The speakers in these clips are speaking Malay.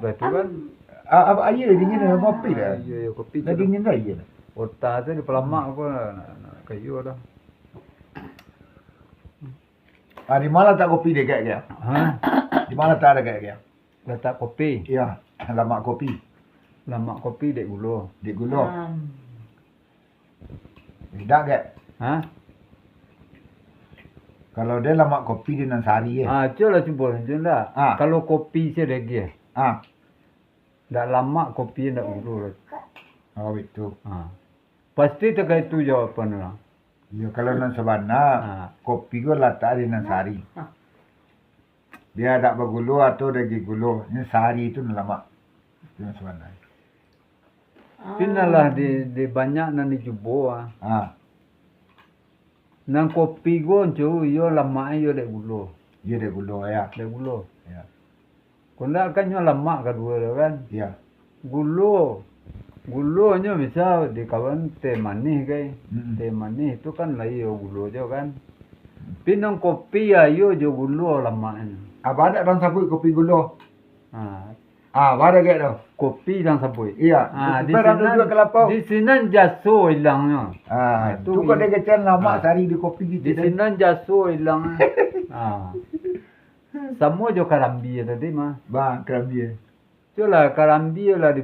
ke tu kan. Air dingin dalam kopi dah. Ya, kopi Dah tu. dingin dah air. Otak tu di pelamak apa nak kayu dah. Di mana tak kopi dia kayak Ha? Di mana tak ada kayak Letak kopi. Ya, lamak kopi. Lamak kopi dek gula. Di gula. Tidak kayak. Ha? Kalau dia lamak kopi dia nan sari Cuba cuba dah. Kalau kopi saya lagi. Dak lama kopi dak gula. Oh itu. Pasti terkait tu jawapan orang. Ya kalau nan sabana kopi gua letak di nan sari. Dia tak bergulu atau dagi gulu. Ini sari itu nan lama. Itu nan sabana. Pinalah di banyak nan dijubo Nang kopi gua cu yo lama yo dek gulu. Dia dek gulu ya. Dek gulu. Ya. Kunda kan yo lama kedua kan. Ya. Gulu nya bisa dikawan teh manis kai. Teh manis itu kan lah yo gulu jo kan. Pinang kopi ayo jo gulu lama nya. Apa ada orang sabut kopi gulu? Ada kayak tu. Kopi dan sabut. Iya. Di sini kelapa. Di sini jaso hilangnya. Tu kau dia kecil lama sari di kopi gitu. Di sini jaso hilang. Semua jo karambi tadi mah. Bang karambi. Itulah karambi lah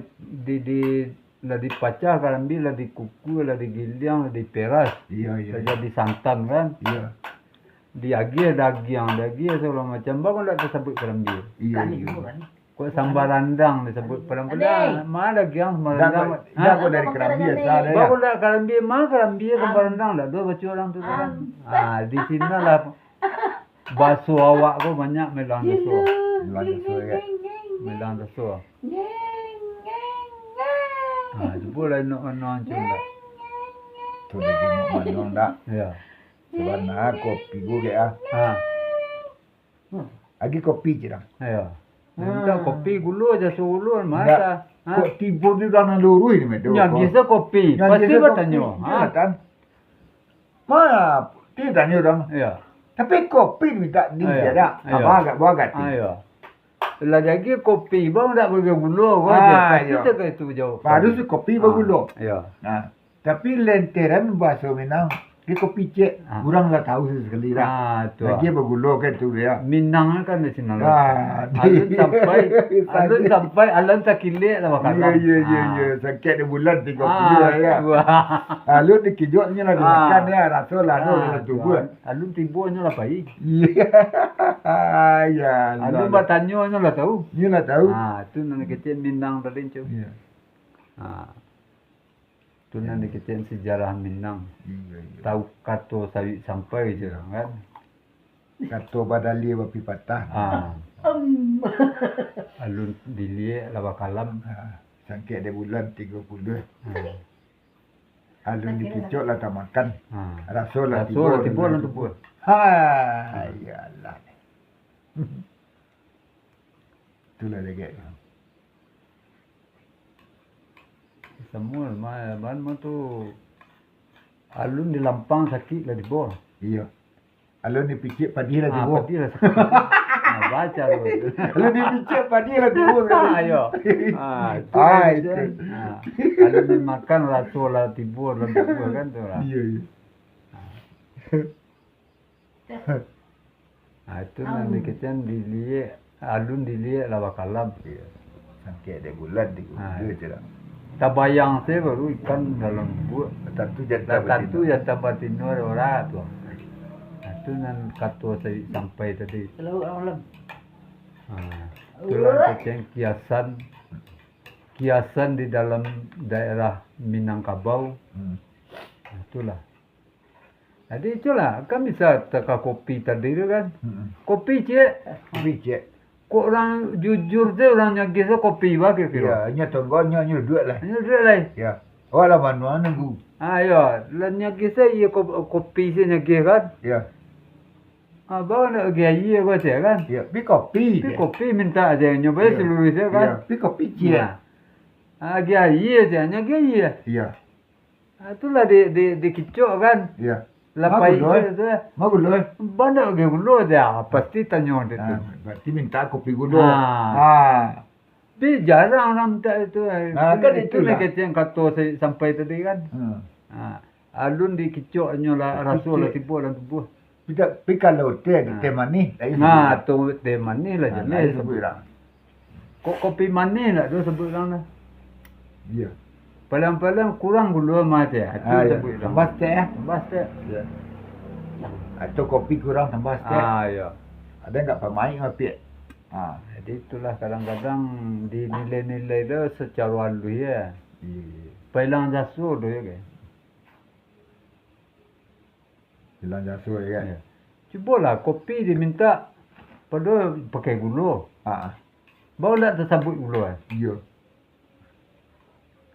lah dipacah karambi lah dikuku lah digiliang lah diperas. Iya. Jadi santan kan. Iya. Diagih daging segala macam. Bagus tak tersebut karambi. Iya. Kau sambar rendang disebut pelan-pelan. Mana daging sambar rendang? Dah kau dari karambi asal ya. Bagus tak karambi? Mana karambi sambar rendang dah. Dua baca orang tu kan. Di sini lah bakso awak kau banyak melang bakso. Melang bakso. Cuba lah nak macam dah. Tu lagi nak mandang dah. Ya. Sebenarnya kopi gua kayak Lagi kopi je dah. Ya. Minta kopi gulu aja gulu masa. Kok tiba ni dah nak lurus ni medo. Ya gisa kopi. Pasti bertanya. Kan? Mana? Dia tanya orang. Ya. Tapi kopi ni tak ni ada. Apa agak. Ayo. Lah jadi kopi bang tak bagi gulu aja. Kita ke itu jauh. Baru tu kopi bergulu. Ya. Tapi lenteran bahasa Minang. Dia kopi cek, kurang lah tahu sekali lah. Lagi bergulu kan tu dia. Minang kan di sini lah. Alun sampai alam tak kilik lah makan. Ya. Sakit di bulan 30 ya. Alun dikijoknya lah dimakan ya. Rasa lah tu buat. Alun tibunya lah baik. Ya. Alun bertanya lah tahu. Ni lah tahu. Tu nak kecil Minang tadi cu. Ya. Tu nanti kita sejarah Minang. Tahu kato sawit sampai je kan. Kato badali wapi patah. Alun dilie laba kalam. Sangkit dia bulan 30. Alun dikicok lah tak makan. Rasul lah tibur. Tibur lah tibur. Yalah. Itulah dia kayak. Semua mana tu alun di lampang sakit lah di bawah. Iya. Alun dipicit padi lah di bawah. Padi lah sakit. Baca tu. Alun dipicit padi lah di bawah. Ayo. Alun dimakan rasul lah tibur lah tibur kan tu lah. Iya. Itu nanti kita dilihat alun dilihat lah bakalam. Sangkit dia bulan 3 je lah. Tak bayang saya baru ikan dalam buat. Tentu jatah batino orang tu. Itu nan kato saya sampai tadi. Kalau orang Itulah kiasan di dalam daerah Minangkabau. Itulah. Jadi itulah kan bisa teka kopi tadi tu kan. Kopi cik. Kopi cik. Kok orang jujur tu orang nyagi kopi bagi kira. Ya, nya tonggonya duit lah. Nya duit lah. Ya. Wala mana nunggu. Ya, lah nyagi saya kopi saya nyagi kan. Ya. Bawa nak pergi iya kau cik kan. Ya, pi kopi. Pi kopi minta aja nyoba seluruh saya kan. Ya, pi kopi cik. Dia iya je, nyagi iya. Iya. Itulah di kicok kan. Ya. Lapai tu. Mau guloi. Banyak ke guloi dia. Pasti tanya dia tu. Berarti minta kopi guloi. Tapi jarang orang minta itu. Kan itu itulah. nak kata yang kata saya sampai tadi kan. Alun dikicoknya lah rasul lah tipu dalam tubuh. Tapi kalau teh manis, saya Nah, tu teh manis lah jenis. saya sebut orang. Kok kopi manis lah tu sebut orang lah. Ya. Paling-paling kurang gula macam tu Ya. sebut orang. Tambah teh ya. Tambah teh. Ya. Atau kopi kurang tambah teh. Ya. Ada enggak pemain kopi? Jadi itulah kadang-kadang dinilai-nilai tu secara halus ya. Iya. Pelang jasu tu ya kan. Bilang jasu ya kan. Ya. Cubalah kopi diminta pada pakai gula. Baru tak tersabut gula. Iya.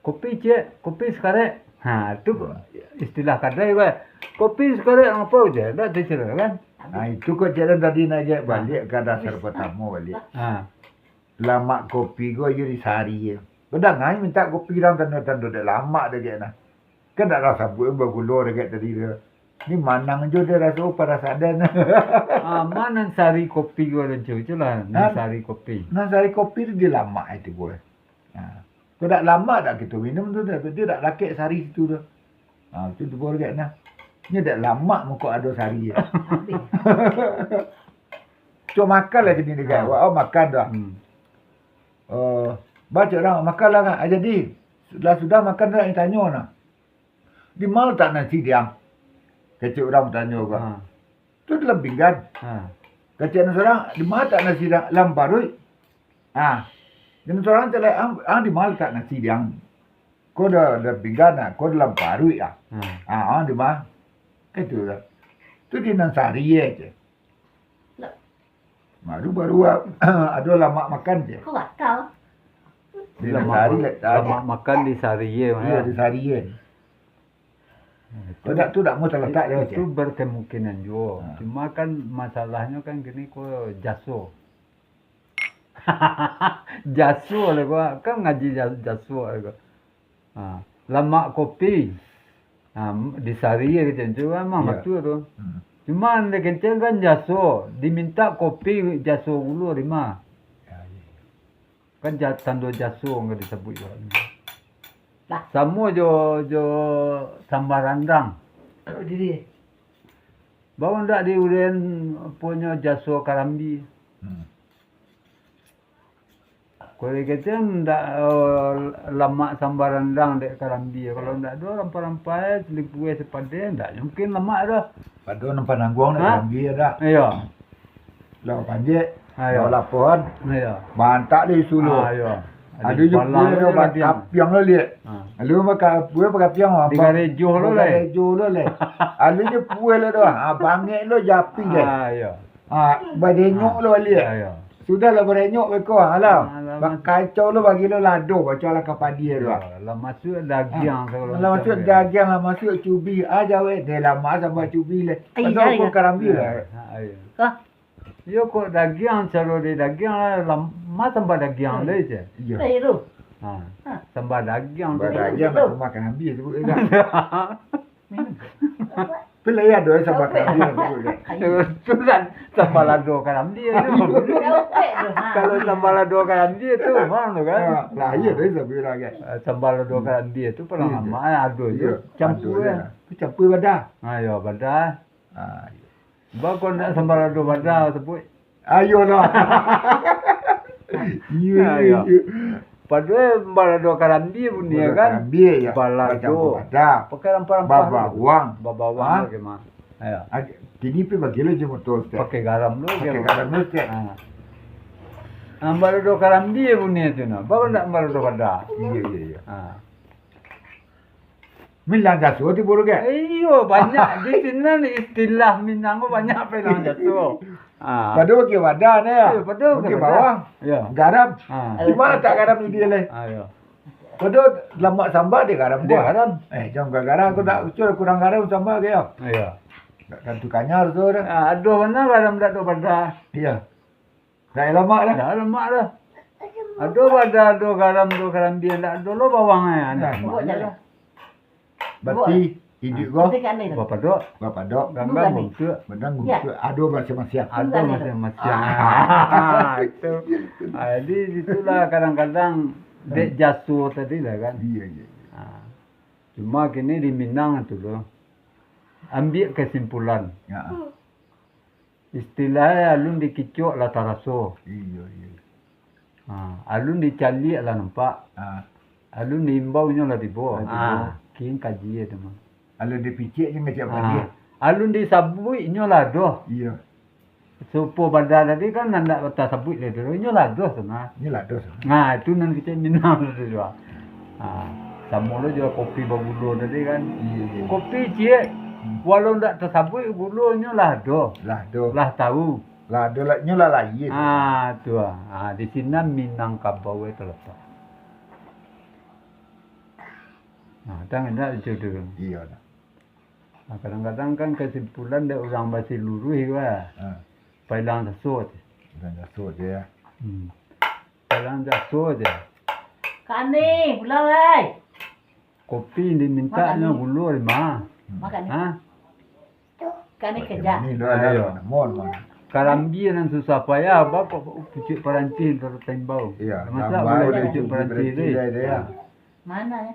Kopi cik, kopi sekarang. Tu istilah kadai kan. Kopi sekarang apa je? Tak tercerah kan? Itu kok jalan tadi nak balik ke dasar pertama balik. Lama kopi gua jadi sehari ya. Bedak ngai minta kopi ram tanda-tanda dah lama dah ke nah. Kan tak rasa buat bergulur dekat tadi dia. Ni manang je dia rasa pada sadan. Mana sari kopi gua dan cuci lah. Sari kopi. Nah sari kopi tu dia lama itu gua. Kau tak lama tak kita minum tu dah. Dia tak rakit sari situ tu. Tu tu boleh dekat nah. Ni dah lama muka ada sari ya. Cuma makan lah jenis dekat. Makan dah. Baca orang makan lah kan. Jadi sudah makan dah yang tanya nak. Di mal tak nasi diang. Kecil orang tanya gua. Tu dalam pinggan. Kecil orang di mal tak nasi diang lam barui. Jadi orang tak di mal tak nasi diang. Kau dah pinggan ah, kau dalam barui ah. Di mal. Itu lah. Tu di Nansari je. Baru ada lama makan je. Kau bakal. Di Nansari lama makan di Sariye. Ya, di Sariye. Tu tak mau terletak je. Itu berkemungkinan juga. Cuma kan masalahnya kan gini kau jaso. Jaso lah gua. Kan ngaji jaso lah gua. Lama kopi. Di Sariye kita juga memang betul tu. Cuma dia kencing kan jaso. Diminta kopi jaso gulu rima. Kan tanda jaso enggak disebut juga. Sama jo sambal randang. Diri. Bawa ndak di uren punya jaso karambi. Kalau kita ndak lemak sambal rendang dek karambi. Kalau ndak ada rempah-rempah selipue sepadan ndak mungkin lemak dah. Pada nampak nanggung nak karambi dah. Ya. Lauk panjek. Ayo. Lauk lapon. Ya. Bantak di suluh. Ayo. Ada je puai dia bakap piang lo liat. Lalu makan puai bakap piang apa? Digarejo lo le. Digarejo lo le. Lalu je puai lo doang. Bangek lo japi je. Ayo. Badenyok lo liat. Ayo. Sudah lah berenyok beko halau. Kacau lo bagi lo lado baca lah kapadi dia doang. Lah masuk daging kalau. Lah masuk daging lah masuk cubi aja weh. Dia lama sama cubi le. Pasal kau karambi lah. Ayo. Yo kok daging caro di daging lama tambah daging le je. Ya. Itu. Tambah daging tu. Daging macam makan karambi sebut dia. Pilih ya doa sama karambi sebut dia. Tu kan sambal lado karambi tu. Kalau sambal lado karambi tu mana tu kan? Lah iya tu sebut dia kan. Sambal lado karambi tu pernah lama ada je. Campur ya. Campur badah. Ayo badah. Bakon nak sambal lado badah sebut. Ayo lah. Iya. Padahal balado karambi pun dia kan. Karambi ya. Balado. Badah. Pakai rempah-rempah. Babawang. Bagaimana? Ayo. Kini pi bagi lo je motor tu. Pakai garam lu. Pakai garam lo tu. Balado karambi pun dia tu nah. Baru nak balado badah. Iya. Minang jatuh tu boleh ke? Iyo banyak di sini ni istilah Minang tu banyak minang jatuh. Padu ke wadah ni ya. Padu ke bawang. Ya. Garam. Di mana tak garam ni dia le? Ayo. Padu lemak sambal dia garam Dia garam. Jangan garam aku tak ucur kurang garam sambal ke ya. Ayo. Kan tu kanyar tu dah. Aduh mana garam dak do badah. Iya. Dah lemak dah. Dah lemak dah. Aduh badah do garam do karambi dak do lo bawang dah. Berarti Hidup gua, Nanti kan itu. Bapak dok, bapak dok, ganggang bungsu. menang Ya. gua, aduh masing-masing. Ada Enggak, masing-masing. Itu. Jadi itulah kadang-kadang dek jasu tadi lah kan. Iya, iya. Ah. Cuma kini di Minang itu loh. Ambil kesimpulan. Ya. Istilahnya alun dikicuk lah taraso. Iya, iya. Alun dicali lah nampak. Ah, Alun diimbau nya lah dibo. Lah dibo. King kaji itu mah. kalau dipicik je ngajak tadi. Alun disabui nya lah doh. Iya. Supo bandar tadi kan nanda bata sabui le doh nya lah doh sana. Ini lah dos. Nah, itu nan kita Minang tu juga. Sama lo juga kopi bagulo tadi kan. Iya, iya. Kopi cie, walau ndak tersabui gulonya lah doh. Lah dos. Lah tahu. Lah do lah nyola lagi. Tu di sini Minangkabau itu letak. Tangan dah jodoh. Iya dah. Kadang-kadang kan kesimpulan dia orang basi luruh juga. Pailang tasut. Dan jasut je ya. Pailang tasut je. Kani, pulang ay. Kopi diminta nya gulo lima. Makan ni. Ha? Kani kerja. Ni do Ayo. ada mon. Karambi nan susah payah apa pucuk peranci terus tembau. Iya, Masa gambar boleh dia pucuk peranci berhenti ni. dia. Mana ya?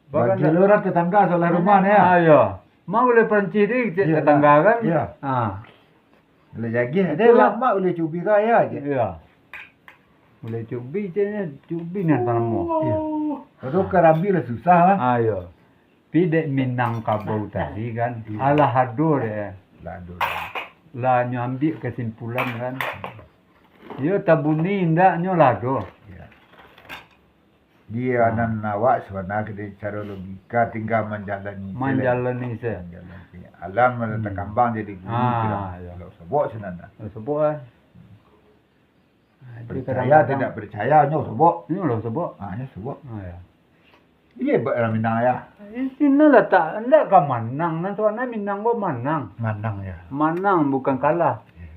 Bagi lurah tetangga sebelah rumah ni ya. Ayo. Mau boleh peranci ni Iya, tetangga kan? iya. Boleh jagi. Dia Itulah. lama boleh cubi kaya je. Iya. Boleh cubi je ni, cubi ni tanamu. Iya. Kalau kerambi lah susah lah. Ayo. Pidek Minangkabau tadi kan. Alah hadur ya. Lah do. Lah nyo ambil kesimpulan kan. Yo tabuni ndak nyo lado. Ya. Dia nan awak sebenarnya dari cara logika tinggal menjalani. Menjalani se. Menjalani. Alam meletak kambang jadi guru. Ya. Kalau sebut senanda. Sebut ah. Percaya tidak percaya nyo sebut. Ni lo sebut. Nyo sebut. Ya. Iya berat Minang ya. Sini lah tak, ndak ke Manang, nan tuan Minang go Manang. Manang ya. Manang bukan kalah.